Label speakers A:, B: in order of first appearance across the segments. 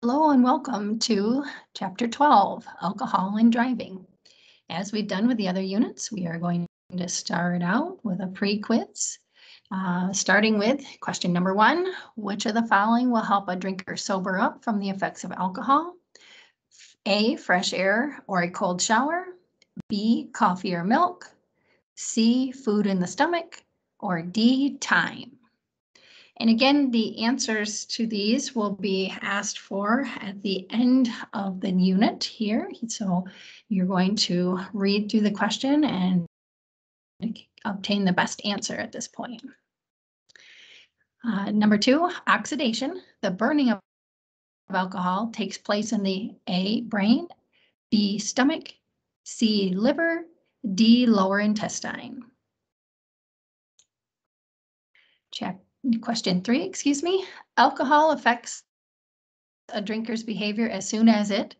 A: Hello and welcome to Chapter 12, Alcohol and Driving. As we've done with the other units, we are going to start out with a pre-quiz, starting with question number 1. Which of the following will help a drinker sober up from the effects of alcohol? A, fresh air or a cold shower. B, coffee or milk. C, food in the stomach. Or D, time. And again, the answers to these will be asked for at the end of the unit here. So you're going to read through the question and obtain the best answer at this point. Number 2, oxidation. The burning of alcohol takes place in the A, brain, B, stomach, C, liver, D, lower intestine. Question 3, alcohol affects a drinker's behavior as soon as it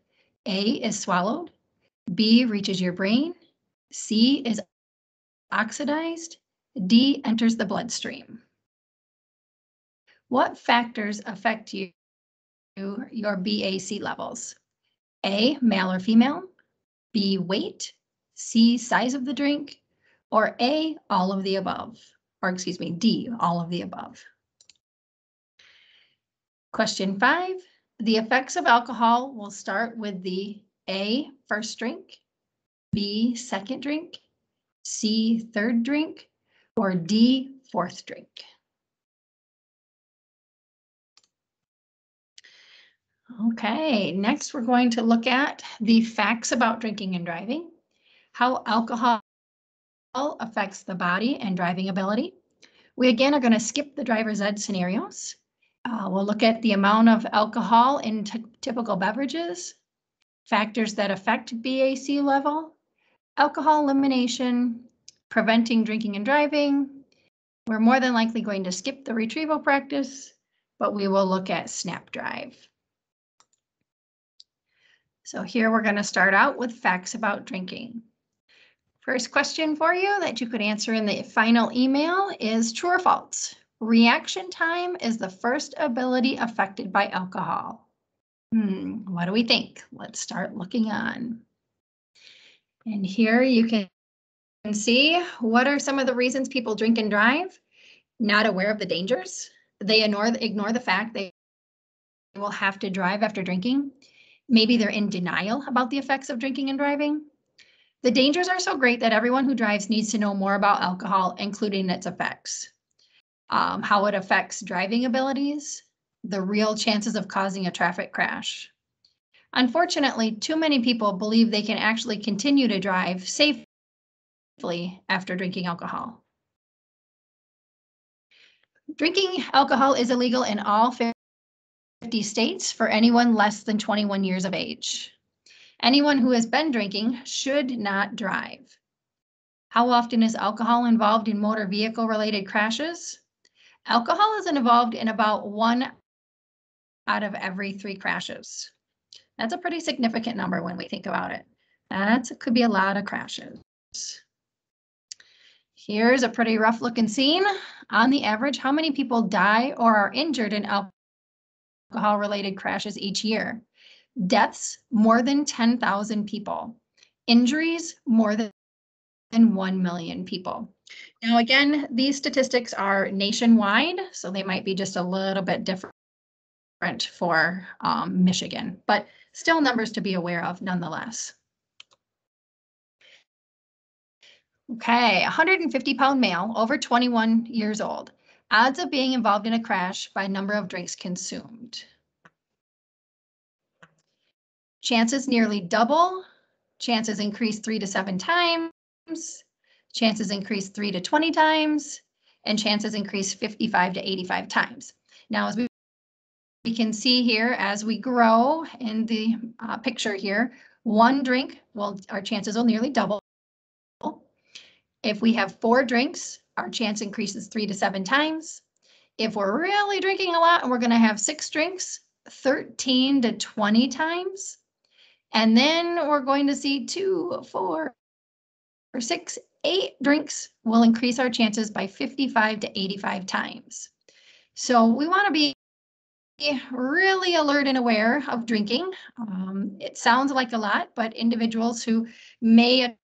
A: A, is swallowed, B, reaches your brain, C, is oxidized, D, enters the bloodstream. What factors affect your BAC levels? A, male or female, B, weight, C, size of the drink, or A, all of the above, or D, all of the above. Question 5, the effects of alcohol will start with the A, first drink, B, second drink, C, third drink, or D, fourth drink. Okay, next we're going to look at the facts about drinking and driving, how alcohol affects the body and driving ability. We again are going to skip the driver's ed scenarios. We'll look at the amount of alcohol in typical beverages, factors that affect BAC level, alcohol elimination, preventing drinking and driving. We're more than likely going to skip the retrieval practice, but we will look at snap drive. So here we're going to start out with facts about drinking. First question for you that you could answer in the final email is true or false? Reaction time is the first ability affected by alcohol. What do we think? Let's start looking on. And here you can see what are some of the reasons people drink and drive. Not aware of the dangers. They ignore the fact they will have to drive after drinking. Maybe they're in denial about the effects of drinking and driving. The dangers are so great that everyone who drives needs to know more about alcohol, including its effects, how it affects driving abilities, the real chances of causing a traffic crash. Unfortunately, too many people believe they can actually continue to drive safely after drinking alcohol. Drinking alcohol is illegal in all 50 states for anyone less than 21 years of age. Anyone who has been drinking should not drive. How often is alcohol involved in motor vehicle related crashes? Alcohol is involved in about 1 out of every 3 crashes. That's a pretty significant number when we think about it. That could be a lot of crashes. Here's a pretty rough looking scene. On the average, how many people die or are injured in alcohol related crashes each year? Deaths, more than 10,000 people. Injuries, more than 1 million people. Now, again, these statistics are nationwide, so they might be just a little bit different for Michigan, but still numbers to be aware of nonetheless. Okay, 150-pound male, over 21 years old. Odds of being involved in a crash by number of drinks consumed. Chances nearly double. Chances increase 3 to 7 times. Chances increase 3 to 20 times. And chances increase 55 to 85 times. Now, as we can see here, as we grow in the picture here, 1 drink, well, our chances will nearly double. If we have 4 drinks, our chance increases 3 to 7 times. If we're really drinking a lot and we're going to have 6 drinks, 13 to 20 times. And then we're going to see 2, 4, 6, 8 drinks will increase our chances by 55 to 85 times. So we want to be really alert and aware of drinking. It sounds like a lot, but individuals who may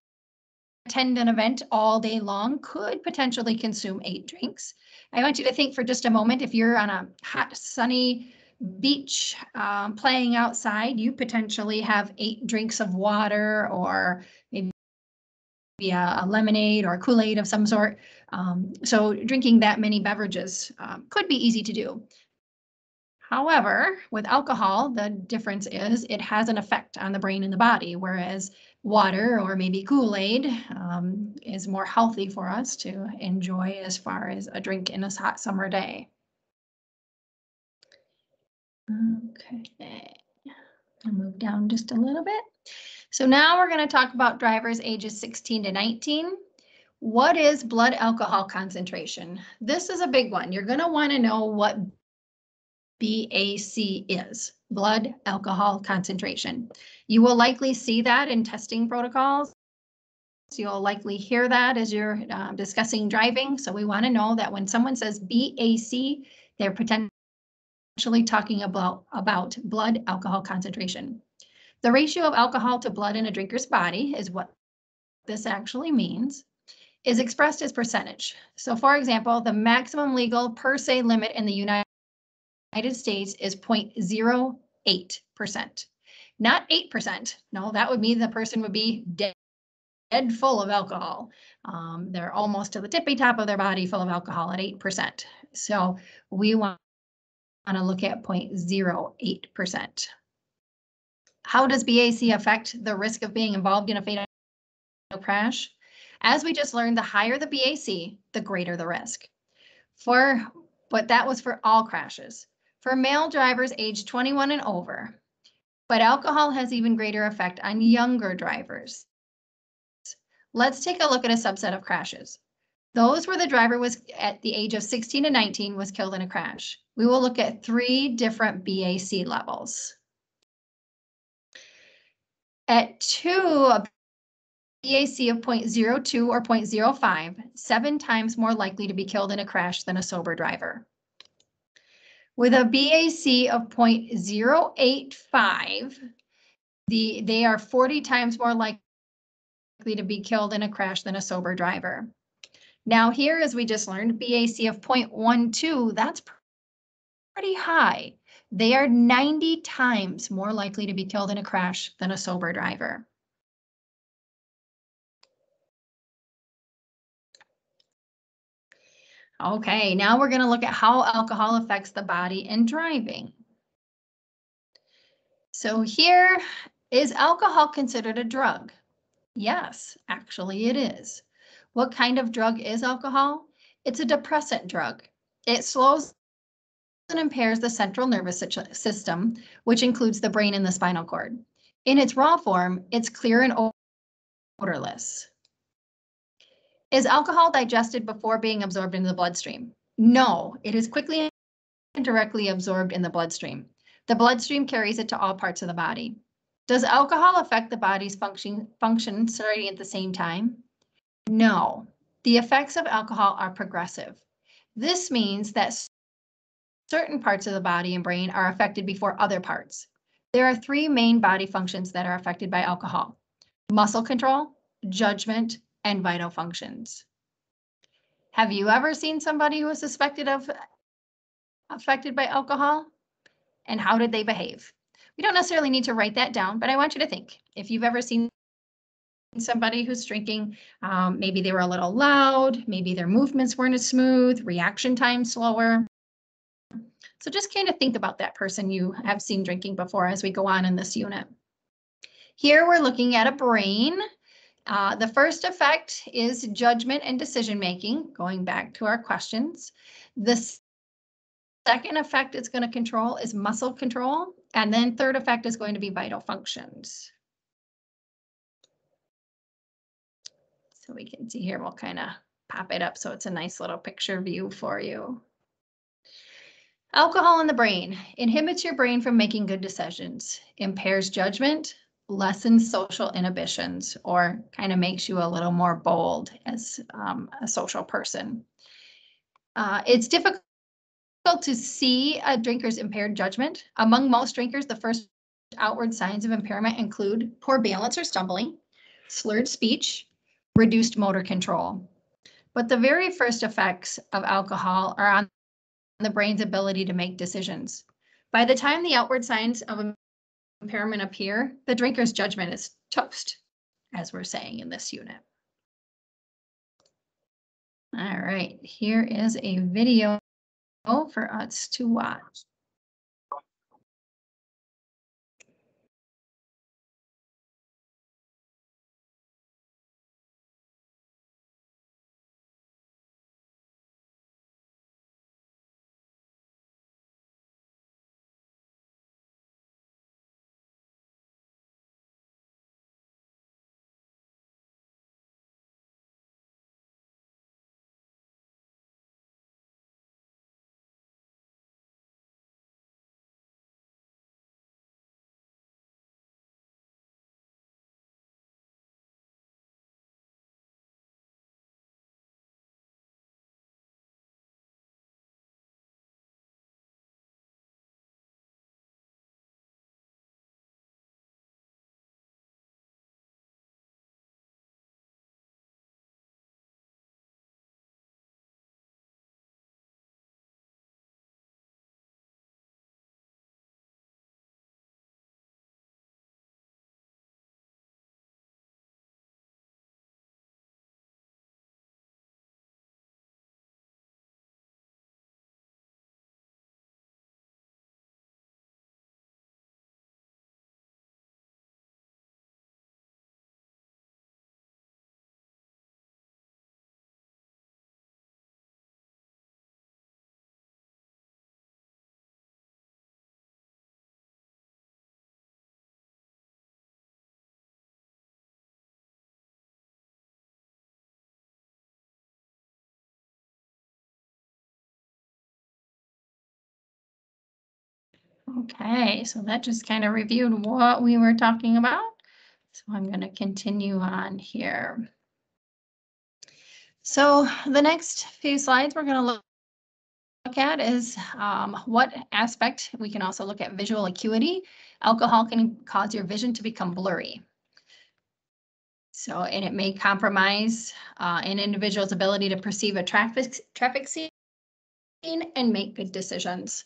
A: attend an event all day long could potentially consume 8 drinks. I want you to think for just a moment, if you're on a hot, sunny beach playing outside, you potentially have 8 drinks of water or maybe a lemonade or a Kool-Aid of some sort. So drinking that many beverages could be easy to do. However, with alcohol, the difference is it has an effect on the brain and the body, whereas water or maybe Kool-Aid is more healthy for us to enjoy as far as a drink in a hot summer day. Okay, I'll move down just a little bit. So now we're going to talk about drivers ages 16 to 19. What is blood alcohol concentration? This is a big one. You're going to want to know what BAC is, blood alcohol concentration. You will likely see that in testing protocols. You'll likely hear that as you're discussing driving. So we want to know that when someone says BAC, they're potentially talking about blood alcohol concentration. The ratio of alcohol to blood in a drinker's body is what this actually means, is expressed as percentage. So for example, the maximum legal per se limit in the United States is 0.08%, not 8%. No, that would mean the person would be dead full of alcohol. They're almost to the tippy top of their body full of alcohol at 8%. So we want to look at 0.08%. How does BAC affect the risk of being involved in a fatal crash? As we just learned, the higher the BAC, the greater the risk. But that was for all crashes. For male drivers aged 21 and over, but alcohol has even greater effect on younger drivers. Let's take a look at a subset of crashes. Those where the driver was at the age of 16 to 19 was killed in a crash. We will look at 3 different BAC levels. At 2, a BAC of 0.02 or 0.05, 7 times more likely to be killed in a crash than a sober driver. With a BAC of 0.085, they are 40 times more likely to be killed in a crash than a sober driver. Now here, as we just learned, BAC of 0.12, that's pretty high. They are 90 times more likely to be killed in a crash than a sober driver. Okay, now we're going to look at how alcohol affects the body in driving. So here, is alcohol considered a drug? Yes, actually it is. What kind of drug is alcohol? It's a depressant drug. It slows and impairs the central nervous system, which includes the brain and the spinal cord. In its raw form, it's clear and odorless. Is alcohol digested before being absorbed into the bloodstream? No, it is quickly and directly absorbed in the bloodstream. The bloodstream carries it to all parts of the body. Does alcohol affect the body's function starting at the same time? No, the effects of alcohol are progressive. This means that certain parts of the body and brain are affected before other parts. There are 3 main body functions that are affected by alcohol: muscle control, judgment, and vital functions. Have you ever seen somebody who was suspected of affected by alcohol? And how did they behave? We don't necessarily need to write that down, but I want you to think. If you've ever seen somebody who's drinking, maybe they were a little loud, maybe their movements weren't as smooth, reaction time slower. So just kind of think about that person you have seen drinking before as we go on in this unit. Here we're looking at a brain. The first effect is judgment and decision making, going back to our questions. The second effect it's going to control is muscle control. And then third effect is going to be vital functions. So we can see here, we'll kind of pop it up so it's a nice little picture view for you. Alcohol in the brain inhibits your brain from making good decisions, impairs judgment, lessens social inhibitions, or kind of makes you a little more bold as a social person. It's difficult to see a drinker's impaired judgment. Among most drinkers, the first outward signs of impairment include poor balance or stumbling, slurred speech, reduced motor control. But the very first effects of alcohol are on the brain's ability to make decisions. By the time the outward signs of impairment appear, the drinker's judgment is toast, as we're saying in this unit. All right, here is a video for us to watch. Okay, so that just kind of reviewed what we were talking about. So I'm going to continue on here. So the next few slides we're going to look at is what aspect. We can also look at visual acuity. Alcohol can cause your vision to become blurry. So, and it may compromise an individual's ability to perceive a traffic scene and make good decisions.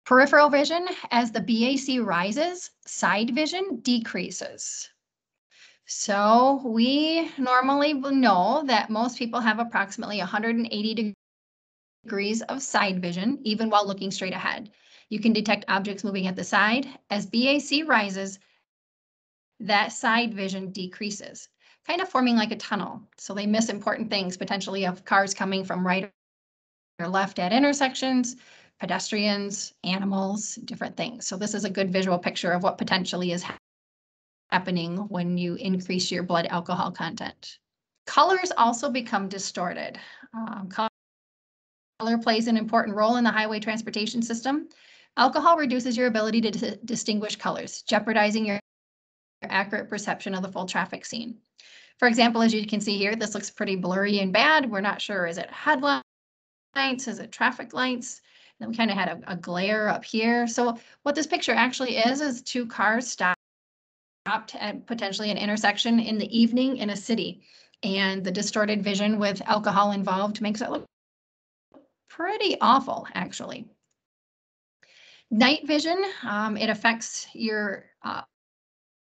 A: Peripheral vision, as the BAC rises, side vision decreases. So we normally know that most people have approximately 180 degrees of side vision, even while looking straight ahead. You can detect objects moving at the side. As BAC rises, that side vision decreases, kind of forming like a tunnel. So they miss important things, potentially of cars coming from right or left at intersections, pedestrians, animals, different things. So this is a good visual picture of what potentially is happening when you increase your blood alcohol content. Colors also become distorted. Color plays an important role in the highway transportation system. Alcohol reduces your ability to distinguish colors, jeopardizing your accurate perception of the full traffic scene. For example, as you can see here, this looks pretty blurry and bad. We're not sure, is it headlights? Is it traffic lights? Then we kind of had a glare up here. So what this picture actually is two cars stopped at potentially an intersection in the evening in a city. And the distorted vision with alcohol involved makes it look pretty awful, actually. Night vision, it affects your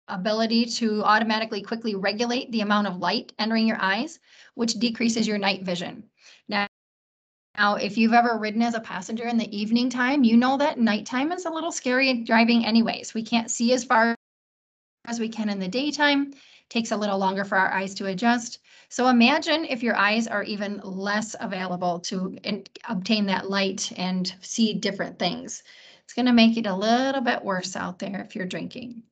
A: ability to automatically quickly regulate the amount of light entering your eyes, which decreases your night vision. Now, if you've ever ridden as a passenger in the evening time, you know that nighttime is a little scary driving anyways. We can't see as far as we can in the daytime. Takes a little longer for our eyes to adjust. So imagine if your eyes are even less available to obtain that light and see different things. It's going to make it a little bit worse out there if you're drinking.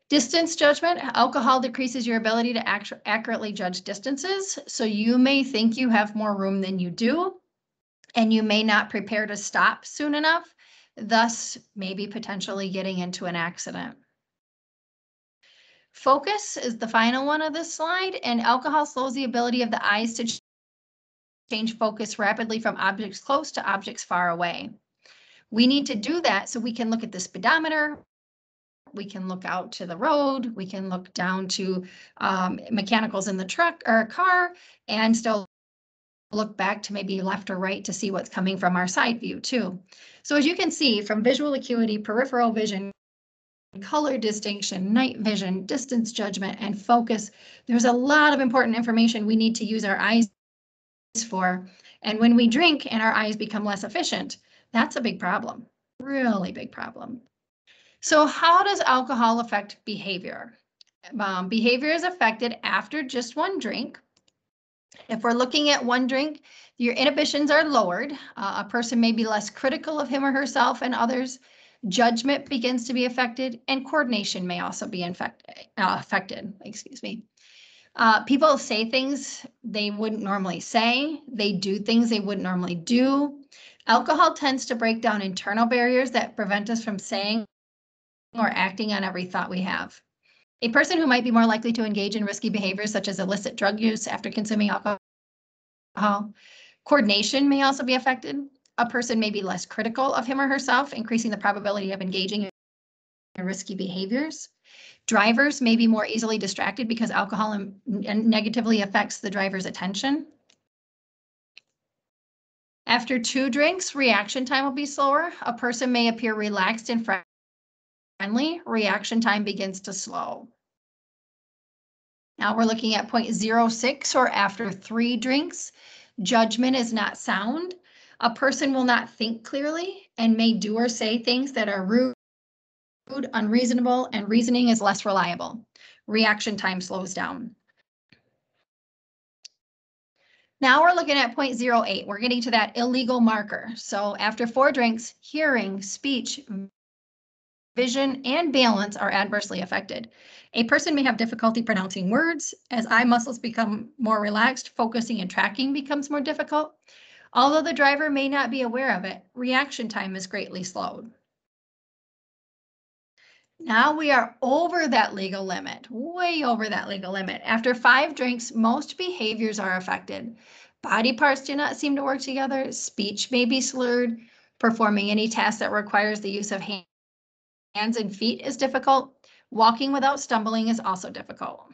A: Distance judgment, alcohol decreases your ability to accurately judge distances. So you may think you have more room than you do, and you may not prepare to stop soon enough, thus maybe potentially getting into an accident. Focus is the final one of this slide, and alcohol slows the ability of the eyes to change focus rapidly from objects close to objects far away. We need to do that so we can look at the speedometer, we can look out to the road, we can look down to mechanicals in the truck or car, and still look back to maybe left or right to see what's coming from our side view too. So as you can see, from visual acuity, peripheral vision, color distinction, night vision, distance judgment, and focus, there's a lot of important information we need to use our eyes for. And when we drink and our eyes become less efficient, that's a big problem, really big problem. So how does alcohol affect behavior? Behavior is affected after just one drink. If we're looking at one drink, your inhibitions are lowered. A person may be less critical of him or herself and others. Judgment begins to be affected, and coordination may also be affected. Excuse me. People say things they wouldn't normally say. They do things they wouldn't normally do. Alcohol tends to break down internal barriers that prevent us from saying or acting on every thought we have. A person who might be more likely to engage in risky behaviors such as illicit drug use after consuming alcohol. Coordination may also be affected. A person may be less critical of him or herself, increasing the probability of engaging in risky behaviors. Drivers may be more easily distracted because alcohol negatively affects the driver's attention. After 2 drinks, reaction time will be slower. A person may appear relaxed and friendly. Reaction time begins to slow. Now we're looking at 0.06, or after 3 drinks. Judgment is not sound. A person will not think clearly and may do or say things that are rude, unreasonable, and reasoning is less reliable. Reaction time slows down. Now we're looking at 0.08. We're getting to that illegal marker. So after 4 drinks, hearing, speech, vision, and balance are adversely affected. A person may have difficulty pronouncing words. As eye muscles become more relaxed, focusing and tracking becomes more difficult. Although the driver may not be aware of it, reaction time is greatly slowed. Now we are over that legal limit, way over that legal limit. After 5 drinks, most behaviors are affected. Body parts do not seem to work together. Speech may be slurred. Performing any task that requires the use of hands and feet is difficult. Walking without stumbling is also difficult.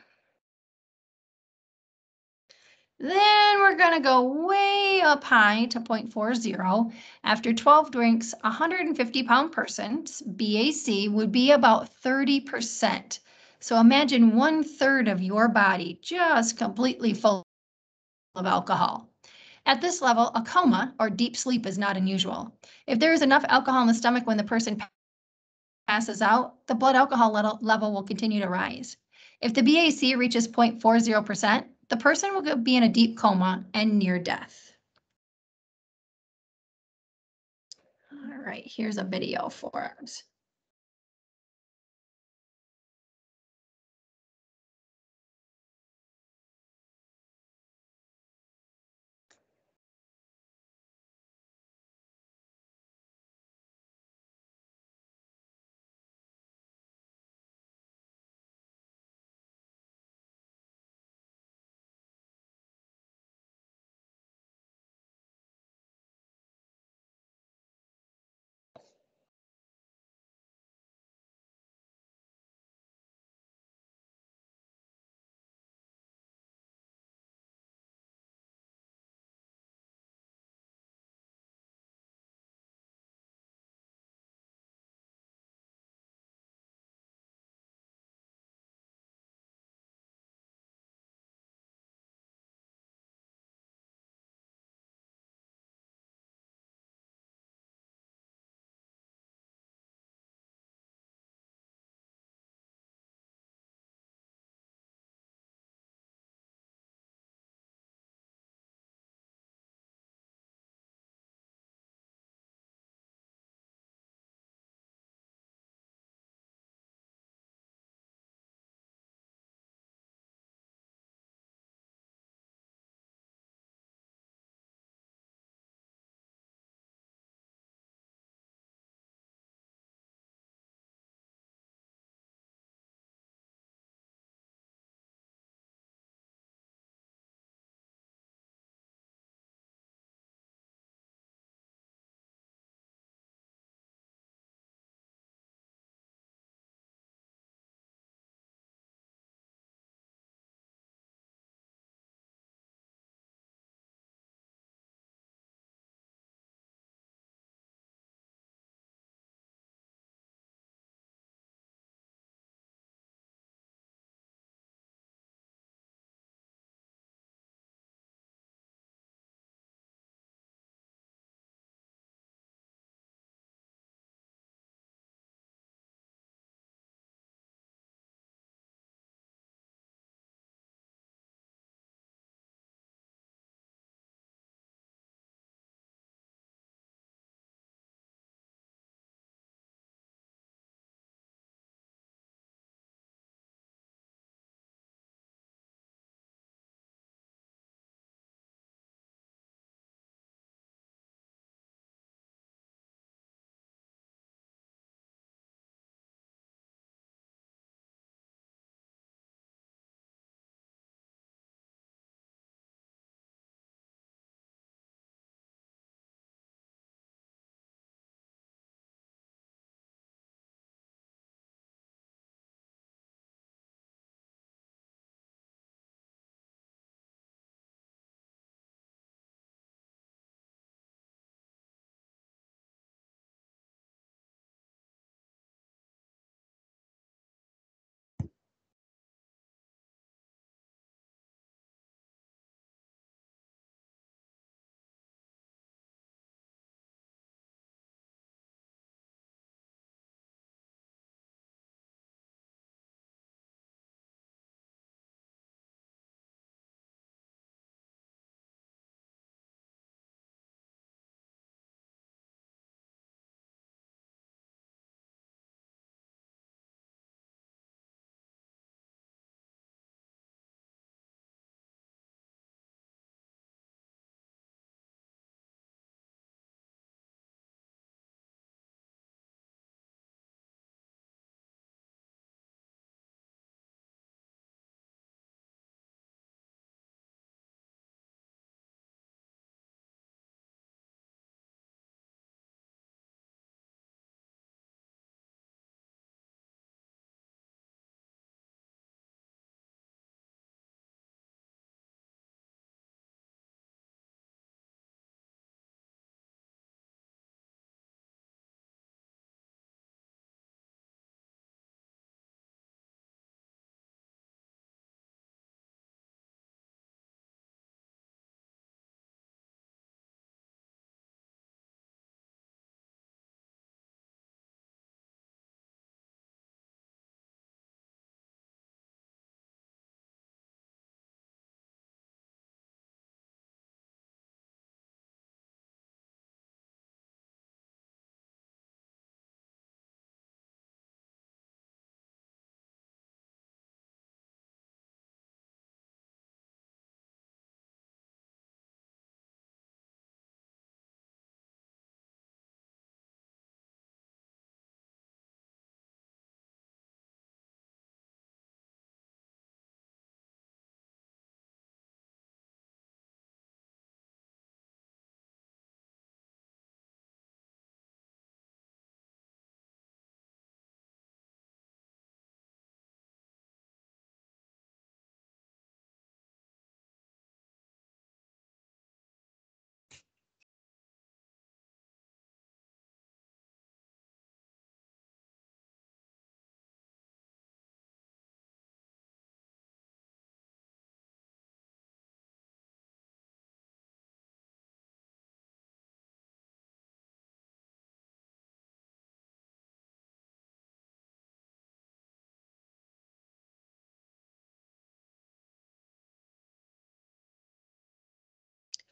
A: Then we're going to go way up high to 0.40. After 12 drinks, a 150-pound person's BAC would be about 30%. So imagine 1/3 of your body just completely full of alcohol. At this level, a coma or deep sleep is not unusual. If there is enough alcohol in the stomach when the person passes out, the blood alcohol level will continue to rise. If the BAC reaches 0.40%, the person will be in a deep coma and near death. All right, here's a video for us.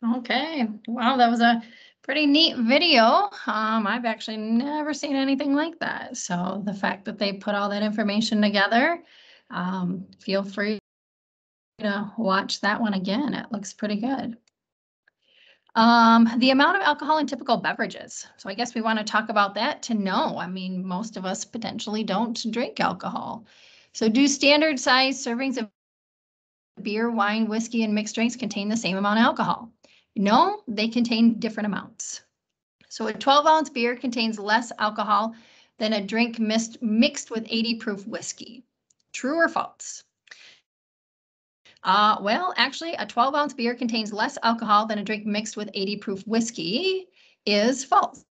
A: Okay, wow, that was a pretty neat video. I've actually never seen anything like that. So the fact that they put all that information together, feel free to watch that one again. It looks pretty good. The amount of alcohol in typical beverages. So I guess we want to talk about that to know. I mean, most of us potentially don't drink alcohol. So do standard size servings of beer, wine, whiskey, and mixed drinks contain the same amount of alcohol? No, they contain different amounts. So a 12-ounce beer contains less alcohol than a drink mixed with 80 proof whiskey. True or false? Well, actually, a 12-ounce beer contains less alcohol than a drink mixed with 80 proof whiskey is false.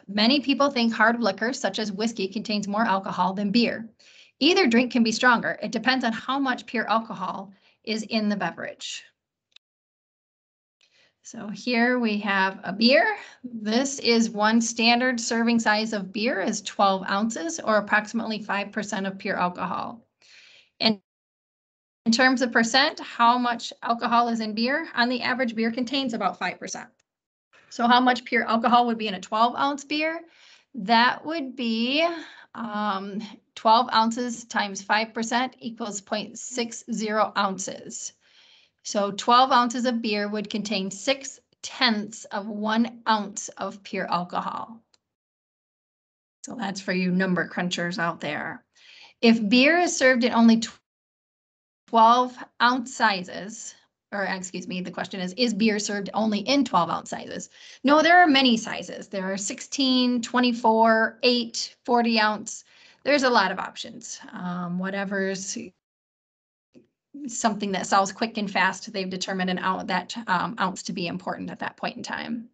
A: Many people think hard liquor, such as whiskey, contains more alcohol than beer. Either drink can be stronger. It depends on how much pure alcohol is in the beverage. So here we have a beer. This is one standard serving size of beer is 12 ounces or approximately 5% of pure alcohol. And in terms of percent, how much alcohol is in beer? On the average, beer contains about 5%. So how much pure alcohol would be in a 12-ounce beer? That would be 12 ounces times 5% equals 0.60 ounces. So 12 ounces of beer would contain 0.6 of 1 ounce of pure alcohol. So that's for you number crunchers out there. If beer is served in only 12-ounce sizes, or excuse me, the question is beer served only in 12-ounce sizes? No, there are many sizes. There are 16, 24, 8, 40 ounce. There's a lot of options. Whatever's something that sells quick and fast, they've determined that ounce to be important at that point in time.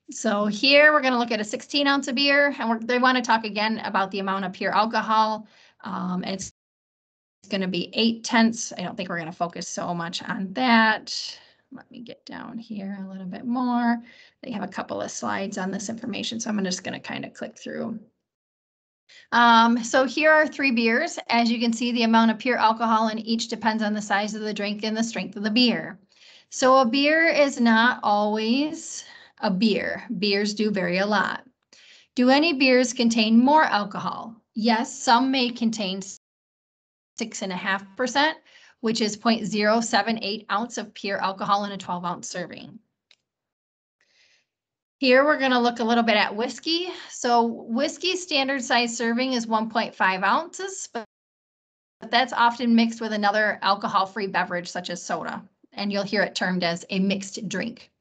A: So here we're going to look at a 16-ounce of beer, and they want to talk again about the amount of pure alcohol. It's going to be 0.8. I don't think we're going to focus so much on that. Let me get down here a little bit more. They have a couple of slides on this information, so I'm just going to kind of click through. So here are 3 beers. As you can see, the amount of pure alcohol in each depends on the size of the drink and the strength of the beer. So a beer is not always a beer. Beers do vary a lot. Do any beers contain more alcohol? Yes, some may contain 6.5%, which is 0.078 ounce of pure alcohol in a 12-ounce serving. Here we're going to look a little bit at whiskey. So whiskey standard size serving is 1.5 ounces, but that's often mixed with another alcohol-free beverage such as soda, and you'll hear it termed as a mixed drink.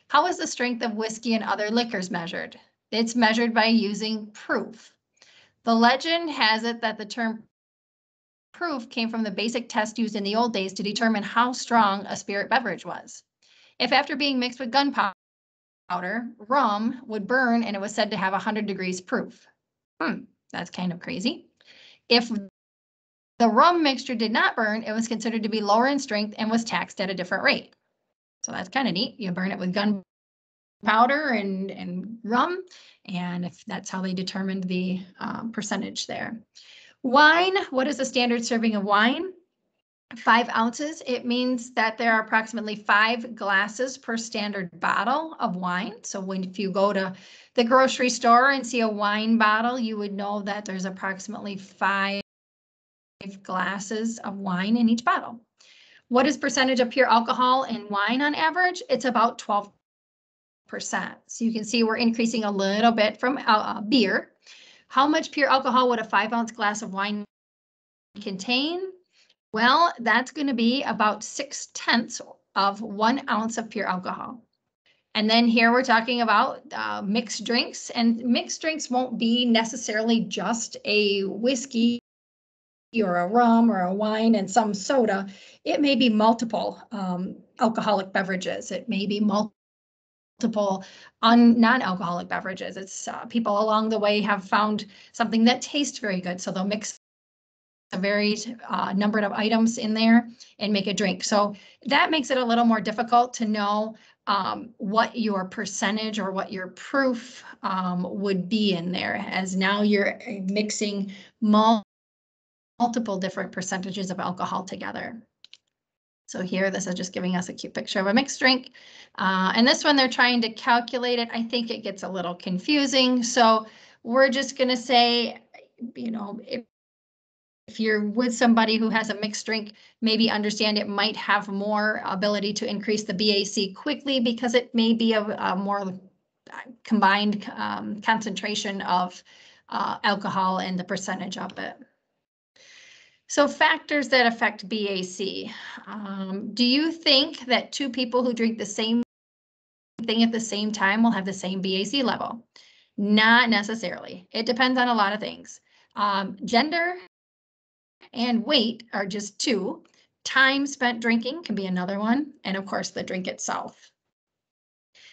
A: How is the strength of whiskey and other liquors measured? It's measured by using proof. The legend has it that the term proof came from the basic test used in the old days to determine how strong a spirit beverage was. If after being mixed with gunpowder, rum would burn and it was said to have 100 degrees proof. That's kind of crazy. If the rum mixture did not burn, it was considered to be lower in strength and was taxed at a different rate. So that's kind of neat. You burn it with gunpowder and rum, and if that's how they determined the percentage there. Wine, what is the standard serving of wine? 5 ounces. It means that there are approximately 5 glasses per standard bottle of wine. So if you go to the grocery store and see a wine bottle, you would know that there's approximately 5 glasses of wine in each bottle. What is percentage of pure alcohol in wine on average? It's about 12%. So you can see we're increasing a little bit from beer. How much pure alcohol would a 5-ounce glass of wine contain? Well, that's going to be about 0.6 of 1 ounce of pure alcohol. And then here we're talking about mixed drinks, and mixed drinks won't be necessarily just a whiskey or a rum or a wine and some soda. It may be multiple alcoholic beverages. It may be multiple non-alcoholic beverages. It's people along the way have found something that tastes very good, so they'll mix a varied number of items in there and make a drink. So that makes it a little more difficult to know what your percentage or what your proof would be in there, as now you're mixing multiple different percentages of alcohol together. So here, this is just giving us a cute picture of a mixed drink. And this one, they're trying to calculate it. I think it gets a little confusing. So we're just going to say, if you're with somebody who has a mixed drink, maybe understand it might have more ability to increase the BAC quickly because it may be a more combined concentration of alcohol and the percentage of it. So factors that affect BAC. Do you think that two people who drink the same thing at the same time will have the same BAC level? Not necessarily. It depends on a lot of things. Gender and weight are just two. Time spent drinking can be another one. And of course, the drink itself.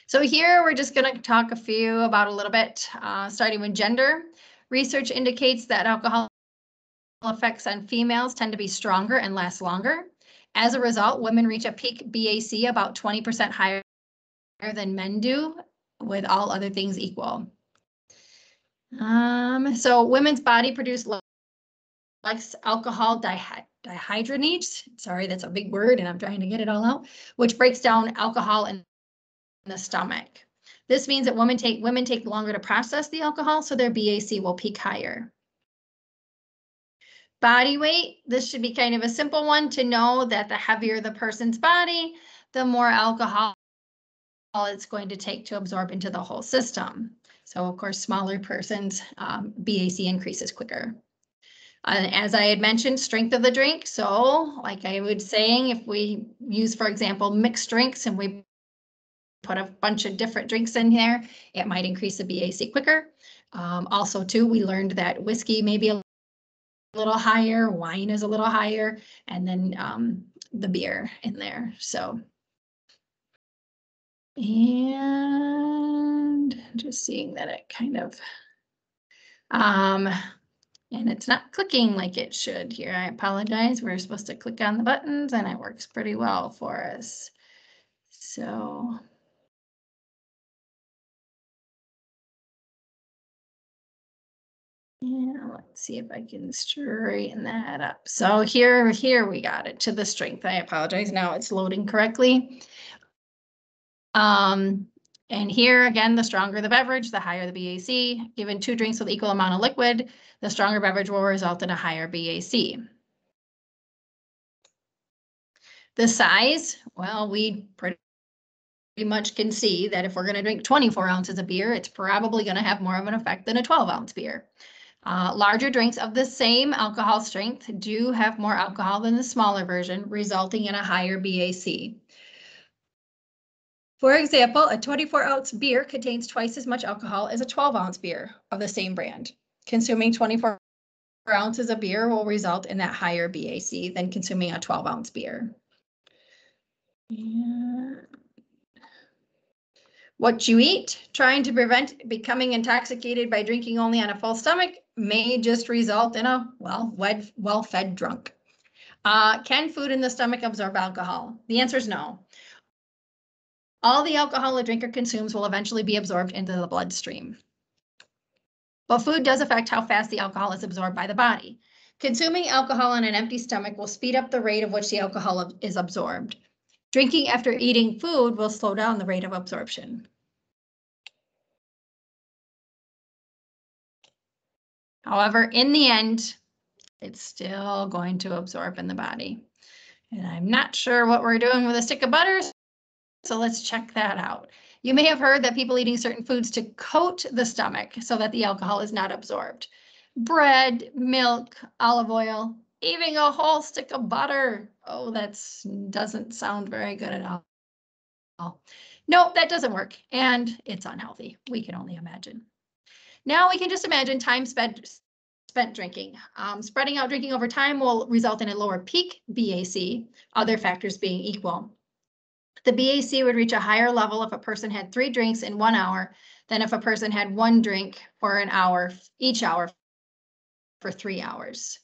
A: So here we're just going to talk about a little bit, starting with gender. Research indicates that alcohol effects on females tend to be stronger and last longer. As a result, women reach a peak BAC about 20% higher than men do, with all other things equal. So women's body produce less alcohol dehydrogenase. Sorry, that's a big word and I'm trying to get it all out, which breaks down alcohol in the stomach. This means that women take longer to process the alcohol, so their BAC will peak higher. Body weight, this should be kind of a simple one to know that the heavier the person's body, the more alcohol it's going to take to absorb into the whole system. So of course, smaller persons, BAC increases quicker. As I had mentioned, strength of the drink. So like I was saying, if we use, for example, mixed drinks and we put a bunch of different drinks in there, it might increase the BAC quicker. Also too, we learned that whiskey may be a little higher, wine is a little higher, and then the beer in there. So, and just seeing that it kind of, and it's not clicking like it should here. I apologize. We're supposed to click on the buttons and it works pretty well for us. So. Yeah, let's see if I can straighten that up. So here we got it to the strength. I apologize. Now it's loading correctly. And here again, the stronger the beverage, the higher the BAC. Given two drinks with equal amount of liquid, the stronger beverage will result in a higher BAC. The size, well, we pretty much can see that if we're going to drink 24 ounces of beer, it's probably going to have more of an effect than a 12-ounce beer. Larger drinks of the same alcohol strength do have more alcohol than the smaller version, resulting in a higher BAC. For example, a 24-ounce beer contains twice as much alcohol as a 12-ounce beer of the same brand. Consuming 24 ounces of beer will result in that higher BAC than consuming a 12-ounce beer. Yeah. What you eat, trying to prevent becoming intoxicated by drinking only on a full stomach may just result in a, well-fed drunk. Can food in the stomach absorb alcohol? The answer is no. All the alcohol a drinker consumes will eventually be absorbed into the bloodstream. But food does affect how fast the alcohol is absorbed by the body. Consuming alcohol on an empty stomach will speed up the rate of which the alcohol is absorbed. Drinking after eating food will slow down the rate of absorption. However, in the end, it's still going to absorb in the body. And I'm not sure what we're doing with a stick of butter, so let's check that out. You may have heard that people eating certain foods to coat the stomach so that the alcohol is not absorbed. Bread, milk, olive oil, even a whole stick of butter. Oh, that doesn't sound very good at all. No, that doesn't work, and it's unhealthy. We can only imagine. Now we can just imagine time spent drinking. Spreading out drinking over time will result in a lower peak BAC, other factors being equal. The BAC would reach a higher level if a person had 3 drinks in 1 hour than if a person had 1 drink for an hour, each hour for 3 hours.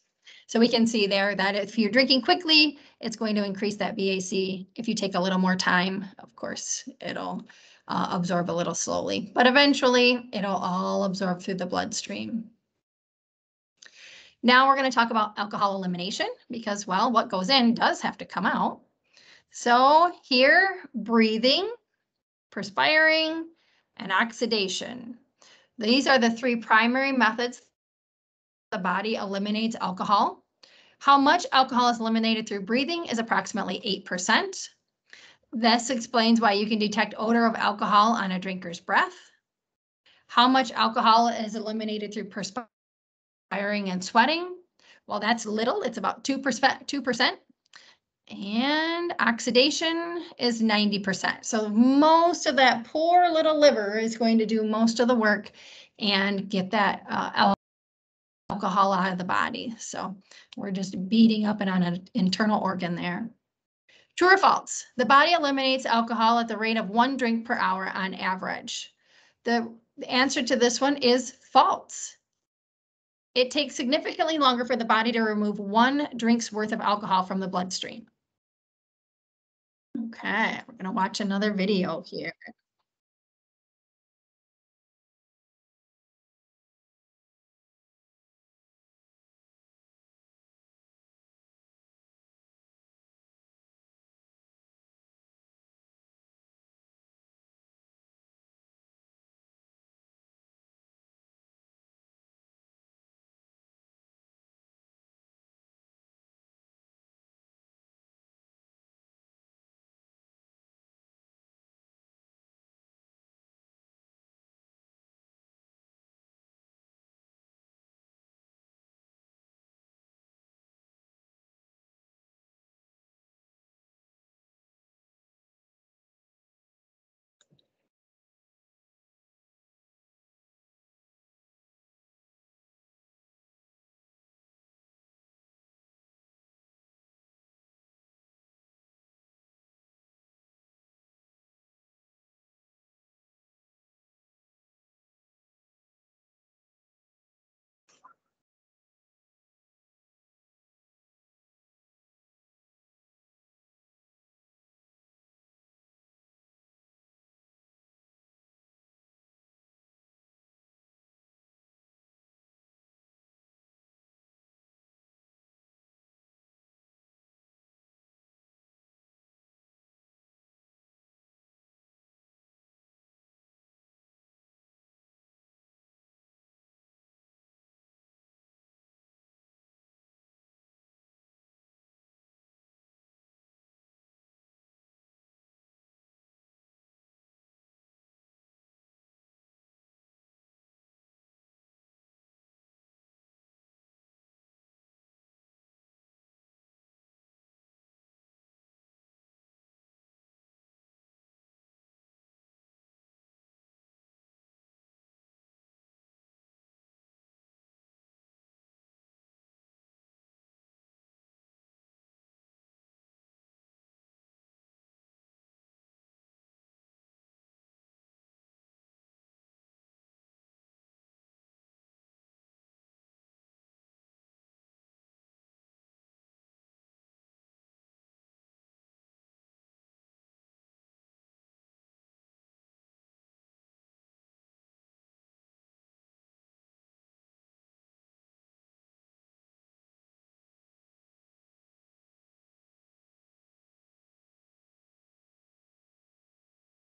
A: So we can see there that if you're drinking quickly, it's going to increase that BAC. If you take a little more time, of course, it'll absorb a little slowly, but eventually it'll all absorb through the bloodstream. Now we're going to talk about alcohol elimination because, well, what goes in does have to come out. So here, breathing, perspiring, and oxidation. These are the three primary methods the body eliminates alcohol. How much alcohol is eliminated through breathing is approximately 8%. This explains why you can detect odor of alcohol on a drinker's breath. How much alcohol is eliminated through perspiring and sweating? Well, that's little. It's about 2%. And oxidation is 90%. So most of that poor little liver is going to do most of the work and get that alcohol out of the body. So we're just beating up on an internal organ there. True or false? The body eliminates alcohol at the rate of 1 drink per hour on average. The answer to this one is false. It takes significantly longer for the body to remove 1 drink's worth of alcohol from the bloodstream. Okay, we're going to watch another video here.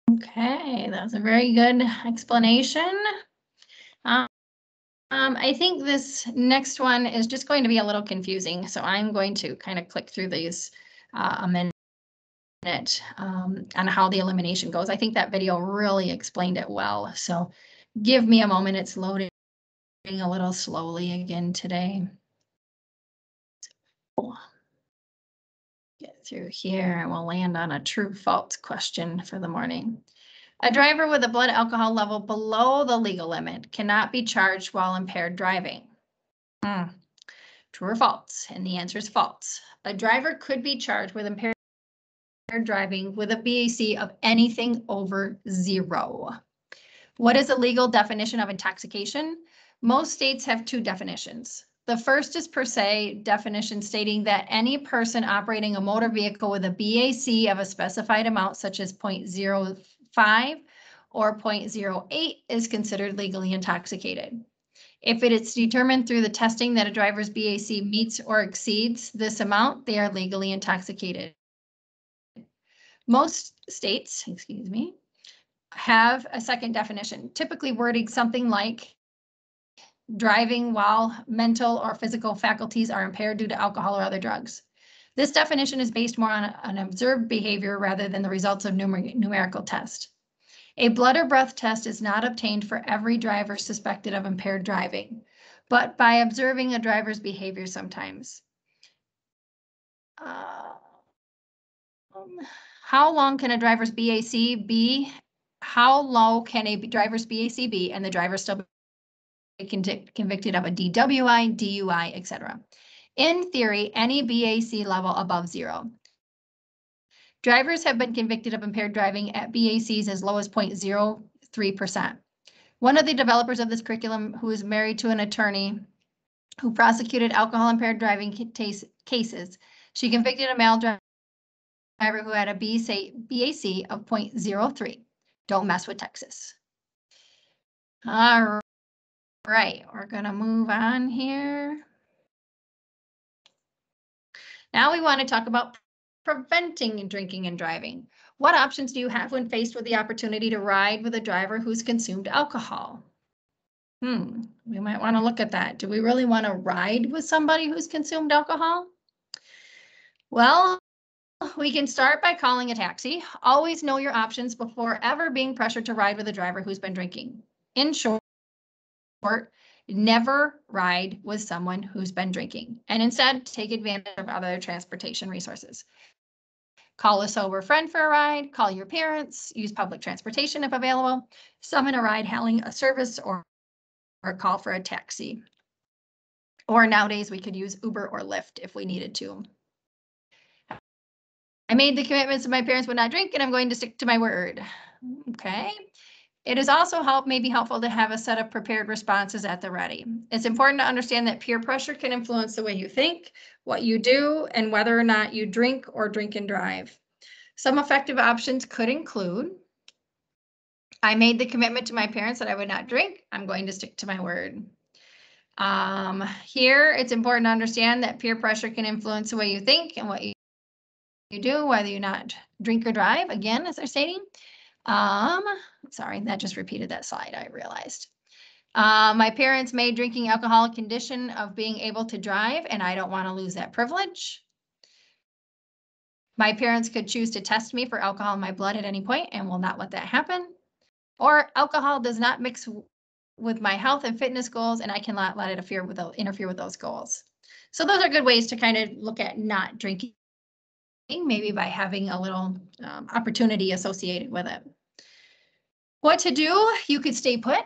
A: Okay, that's a very good explanation. I think this next one is just going to be a little confusing, so I'm going to kind of click through these a minute on how the elimination goes. I think that video really explained it well, so give me a moment. It's loading a little slowly again today. Get through here and we'll land on a true-false question for the morning. A driver with a blood alcohol level below the legal limit cannot be charged while impaired driving. True or false? And the answer is false. A driver could be charged with impaired driving with a BAC of anything over 0. What is the legal definition of intoxication? Most states have 2 definitions. The first is per se definition stating that any person operating a motor vehicle with a BAC of a specified amount such as 0.05 or 0.08 is considered legally intoxicated. If it is determined through the testing that a driver's BAC meets or exceeds this amount, they are legally intoxicated. Most states, have a second definition, typically wording something like driving while mental or physical faculties are impaired due to alcohol or other drugs. This definition is based more on an observed behavior rather than the results of numerical test. A blood or breath test is not obtained for every driver suspected of impaired driving, but by observing a driver's behavior sometimes. How long can a driver's BAC be? How low can a driver's BAC be and the driver still be convicted of a DWI, DUI, etc.? In theory, any BAC level above 0. Drivers have been convicted of impaired driving at BACs as low as 0.03%. One of the developers of this curriculum, who is married to an attorney who prosecuted alcohol-impaired driving cases, she convicted a male driver who had a BAC of 0.03. Don't mess with Texas. All right, we're going to move on here. Now we want to talk about preventing drinking and driving. What options do you have when faced with the opportunity to ride with a driver who's consumed alcohol? We might want to look at that. Do we really want to ride with somebody who's consumed alcohol? Well, we can start by calling a taxi. Always know your options before ever being pressured to ride with a driver who's been drinking. In short, never ride with someone who's been drinking, and instead take advantage of other transportation resources. Call a sober friend for a ride, call your parents, use public transportation if available, summon a ride-hailing service, or call for a taxi. Or nowadays we could use Uber or Lyft if we needed to. I made the commitments that my parents would not drink, and I'm going to stick to my word. Okay. It is also maybe helpful to have a set of prepared responses at the ready. It's important to understand that peer pressure can influence the way you think, what you do, and whether or not you drink or drink and drive. Some effective options could include, I made the commitment to my parents that I would not drink. I'm going to stick to my word. Here, it's important to understand that peer pressure can influence the way you think and what you do, whether you not drink or drive, again, as they're stating. Sorry, that just repeated that slide, I realized. My parents made drinking alcohol a condition of being able to drive, and I don't want to lose that privilege. My parents could choose to test me for alcohol in my blood at any point and will not let that happen. Or alcohol does not mix with my health and fitness goals, and I cannot let it interfere with those goals. So those are good ways to kind of look at not drinking, maybe by having a little opportunity associated with it. What to do? You could stay put,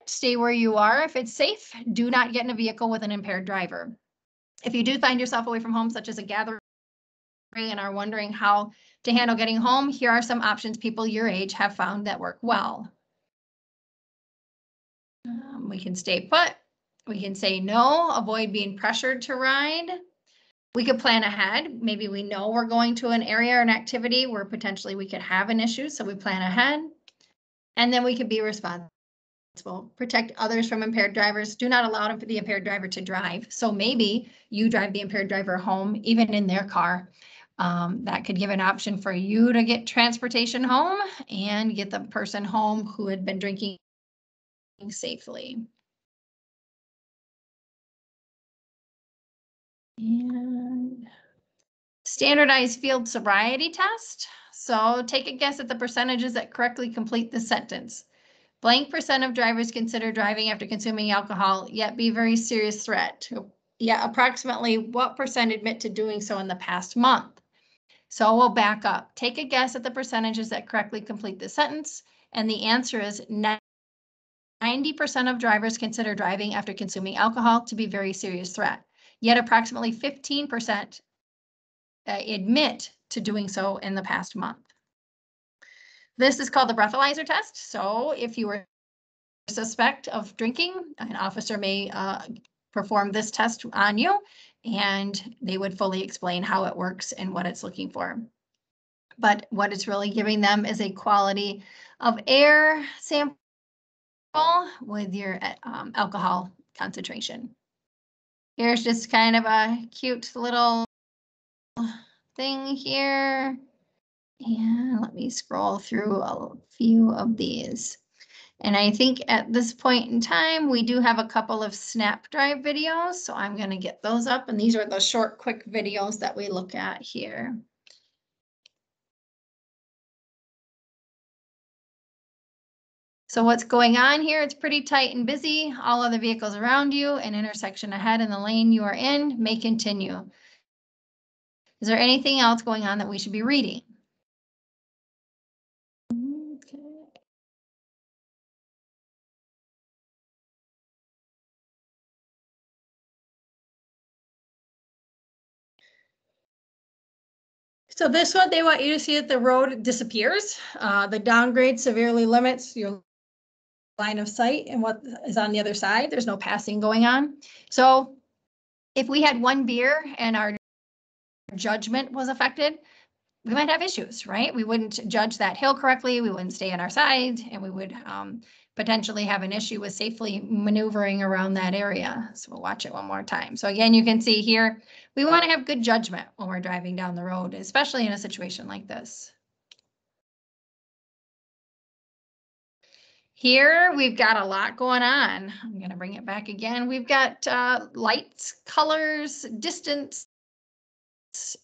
A: stay where you are if it's safe. Do not get in a vehicle with an impaired driver. If you do find yourself away from home, such as a gathering, and are wondering how to handle getting home, here are some options people your age have found that work well. We can stay put. We can say no, avoid being pressured to ride. We could plan ahead. Maybe we know we're going to an area or an activity where potentially we could have an issue, so we plan ahead. And then we could be responsible. Protect others from impaired drivers. Do not allow the impaired driver to drive. So maybe you drive the impaired driver home, even in their car. That could give an option for you to get transportation home and get the person home who had been drinking safely. And standardized field sobriety test. So take a guess at the percentages that correctly complete the sentence. Blank percent of drivers consider driving after consuming alcohol, yet be a very serious threat. Yet approximately what percent admit to doing so in the past month? So we'll back up. Take a guess at the percentages that correctly complete the sentence. And the answer is 90% of drivers consider driving after consuming alcohol to be a very serious threat. Yet approximately 15% admit to doing so in the past month. This is called the breathalyzer test. So if you were a suspect of drinking, an officer may perform this test on you, and they would fully explain how it works and what it's looking for. But what it's really giving them is a quality of air sample with your alcohol concentration. Here's just kind of a cute little thing here. And let me scroll through a few of these. And I think at this point in time, we do have a couple of snap drive videos. So I'm going to get those up. And these are the short, quick videos that we look at here. So what's going on here? It's pretty tight and busy. All of the vehicles around you, an intersection ahead in the lane you are in may continue. Is there anything else going on that we should be reading? Okay. So this one, they want you to see that the road disappears. The downgrade severely limits your line of sight and what is on the other side. There's no passing going on. So if we had one beer and our judgment was affected, we might have issues, right? We wouldn't judge that hill correctly. We wouldn't stay on our side, and we would potentially have an issue with safely maneuvering around that area. So we'll watch it one more time. So again, you can see here, we want to have good judgment when we're driving down the road, especially in a situation like this. Here, we've got a lot going on. I'm going to bring it back again. We've got lights, colors, distance,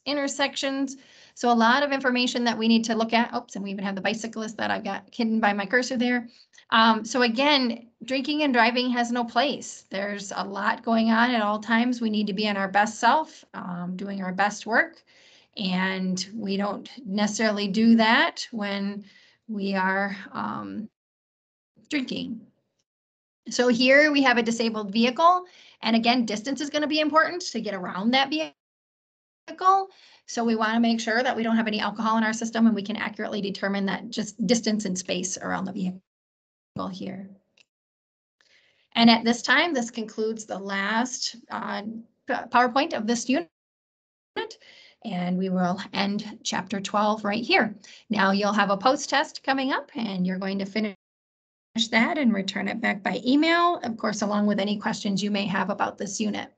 A: intersections. So a lot of information that we need to look at. Oops, and we even have the bicyclist that I've got hidden by my cursor there. So again, drinking and driving has no place. There's a lot going on at all times. We need to be in our best self, doing our best work. And we don't necessarily do that when we are drinking. So here we have a disabled vehicle. And again, distance is going to be important to get around that vehicle. So we want to make sure that we don't have any alcohol in our system and we can accurately determine that just distance and space around the vehicle here. And at this time, this concludes the last PowerPoint of this unit. And we will end chapter 12 right here. Now you'll have a post test coming up and you're going to finish that and return it back by email, of course, along with any questions you may have about this unit.